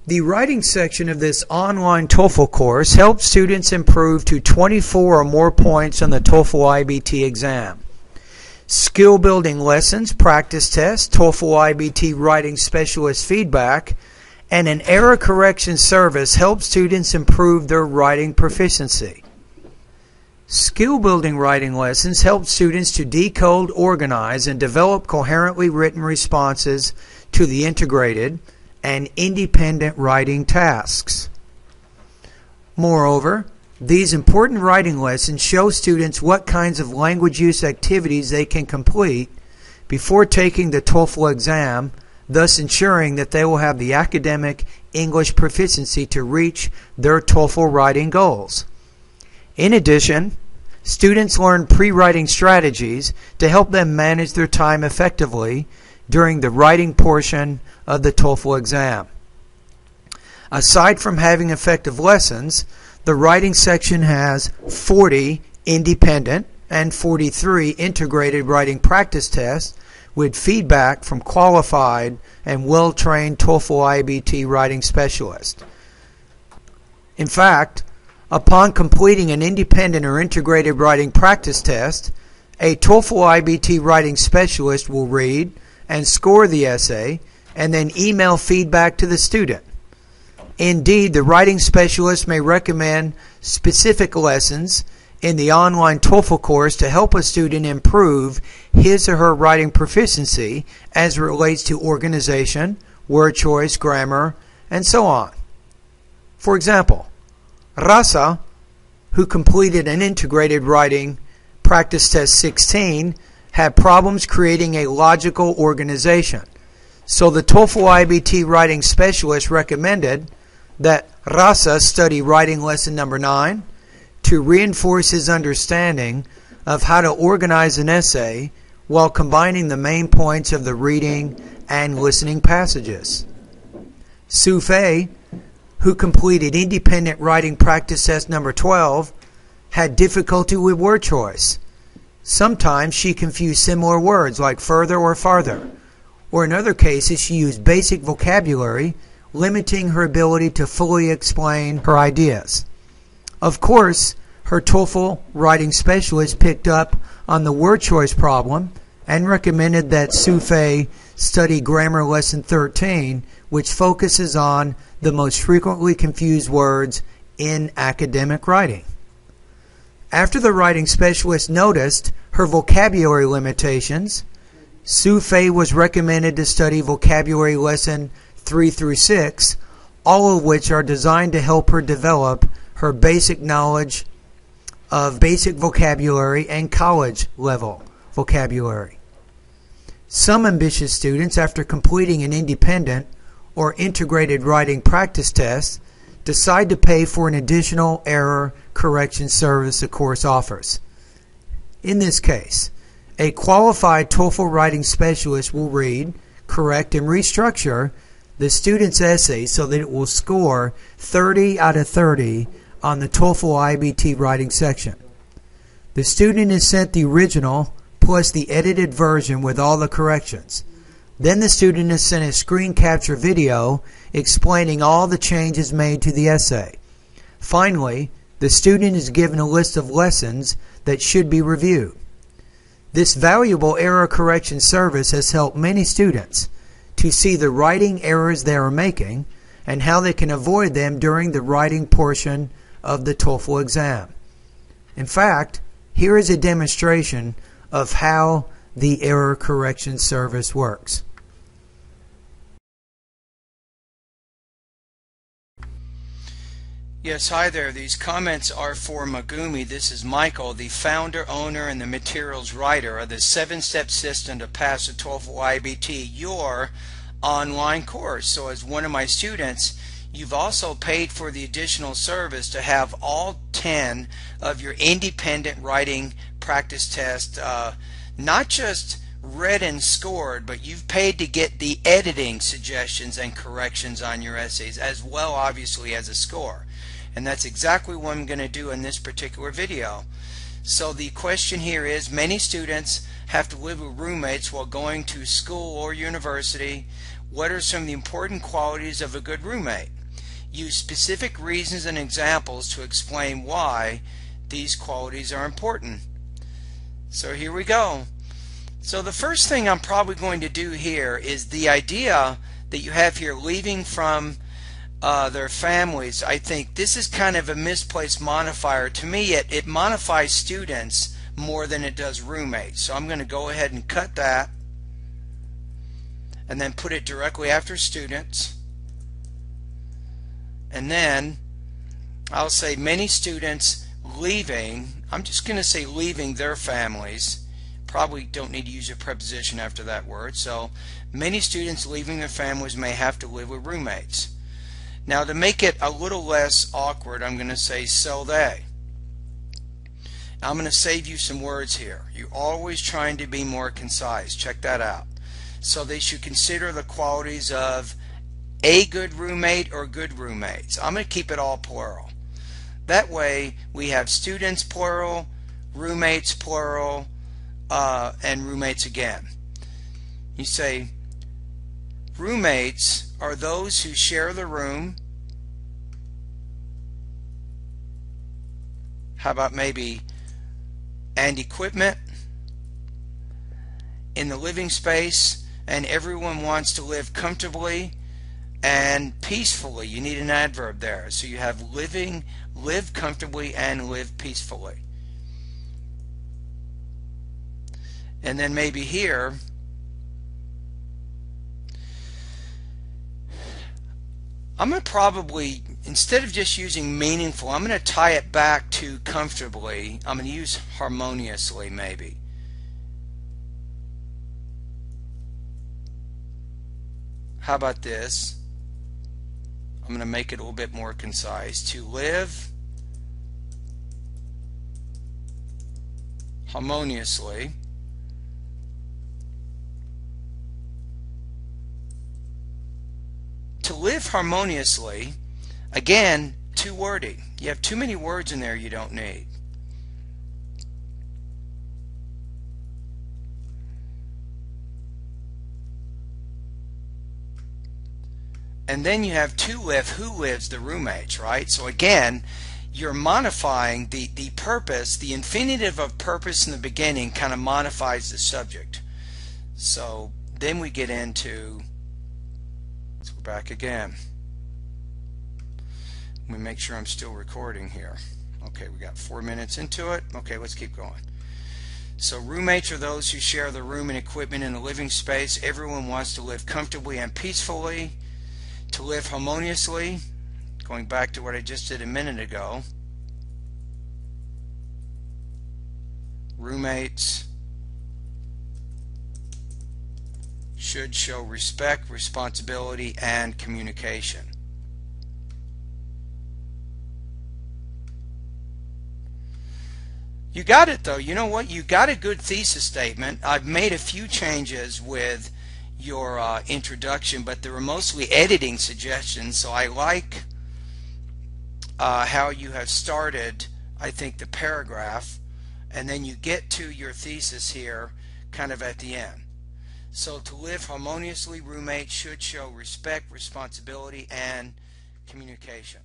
The writing section of this online TOEFL course helps students improve to 24 or more points on the TOEFL IBT exam. Skill building lessons, practice tests, TOEFL IBT writing specialist feedback, and an error correction service help students improve their writing proficiency. Skill building writing lessons help students to decode, organize, and develop coherently written responses to the integrated and independent writing tasks. Moreover, these important writing lessons show students what kinds of language use activities they can complete before taking the TOEFL exam, thus ensuring that they will have the academic English proficiency to reach their TOEFL writing goals. In addition, students learn pre-writing strategies to help them manage their time effectively during the writing portion of the TOEFL exam. Aside from having effective lessons, the writing section has 40 independent and 43 integrated writing practice tests with feedback from qualified and well-trained TOEFL IBT writing specialists. In fact, upon completing an independent or integrated writing practice test, a TOEFL IBT writing specialist will read and score the essay and then email feedback to the student. Indeed, the writing specialist may recommend specific lessons in the online TOEFL course to help a student improve his or her writing proficiency as it relates to organization, word choice, grammar, and so on. For example, Rasa, who completed an integrated writing practice test 16, had problems creating a logical organization. So the TOEFL IBT writing specialist recommended that Rasa study writing lesson number 9 to reinforce his understanding of how to organize an essay while combining the main points of the reading and listening passages. Su Fei, who completed independent writing practice test number 12, had difficulty with word choice. Sometimes she confused similar words like further or farther, or in other cases she used basic vocabulary, limiting her ability to fully explain her ideas. Of course, her TOEFL writing specialist picked up on the word choice problem and recommended that Su Fei study grammar lesson 13, which focuses on the most frequently confused words in academic writing. After the writing specialist noticed her vocabulary limitations, Su Fei was recommended to study vocabulary lesson 3 through 6, all of which are designed to help her develop her basic knowledge of basic vocabulary and college level vocabulary. Some ambitious students, after completing an independent or integrated writing practice test, decide to pay for an additional error correction service the course offers. In this case, a qualified TOEFL writing specialist will read, correct, and restructure the student's essay so that it will score 30 out of 30 on the TOEFL IBT writing section. The student is sent the original plus the edited version with all the corrections. Then the student is sent a screen capture video explaining all the changes made to the essay. Finally, the student is given a list of lessons that should be reviewed. This valuable error correction service has helped many students to see the writing errors they are making and how they can avoid them during the writing portion of the TOEFL exam. In fact, here is a demonstration of how the error correction service works. Yes, hi there. These comments are for Megumi. This is Michael, the founder, owner, and the materials writer of the 7-step system to pass the TOEFL IBT, your online course. So as one of my students, you've also paid for the additional service to have all 10 of your independent writing practice tests, not just read and scored, but you've paid to get the editing suggestions and corrections on your essays, as well obviously as a score. And that's exactly what I'm going to do in this particular video. So the question here is, many students have to live with roommates while going to school or university. What are some of the important qualities of a good roommate? use specific reasons and examples to explain why these qualities are important. So here we go. So the first thing I'm probably going to do here is the idea that you have here, leaving from their families. I think this is kind of a misplaced modifier. To me, it modifies students more than it does roommates. So I'm going to go ahead and cut that and then put it directly after students. And then I'll say many students leaving. I'm just going to say leaving their families. Probably don't need to use a preposition after that word. So many students leaving their families may have to live with roommates. Now to make it a little less awkward, I'm going to say so they. Now, I'm going to save you some words here. You're always trying to be more concise. Check that out. So they should consider the qualities of a good roommate or good roommates. I'm going to keep it all plural. That way we have students plural, roommates plural, and roommates again. You say roommates are those who share the room. How about maybe and equipment in the living space, and everyone wants to live comfortably and peacefully. You need an adverb there. So you have living, live comfortably, and live peacefully. And then maybe here, I'm going to probably, instead of just using meaningful, I'm going to tie it back to comfortably. I'm going to use harmoniously maybe. How about this? I'm going to make it a little bit more concise. To live harmoniously to live harmoniously, again, too wordy. You have too many words in there you don't need. And then you have to live, who lives, the roommates, right? So again, you're modifying the purpose. The infinitive of purpose in the beginning kind of modifies the subject. So then we get into, let's go back again. Let me make sure I'm still recording here. Okay, we got 4 minutes into it. Okay, let's keep going. So roommates are those who share the room and equipment in the living space. Everyone wants to live comfortably and peacefully. To live harmoniously, going back to what I just did a minute ago, roommates should show respect, responsibility, and communication. You got it though. You know what? You got a good thesis statement. I've made a few changes with your introduction, but they were mostly editing suggestions, so I like how you have started, I think, the paragraph, and then you get to your thesis here kind of at the end. So to live harmoniously, roommates should show respect, responsibility, and communication.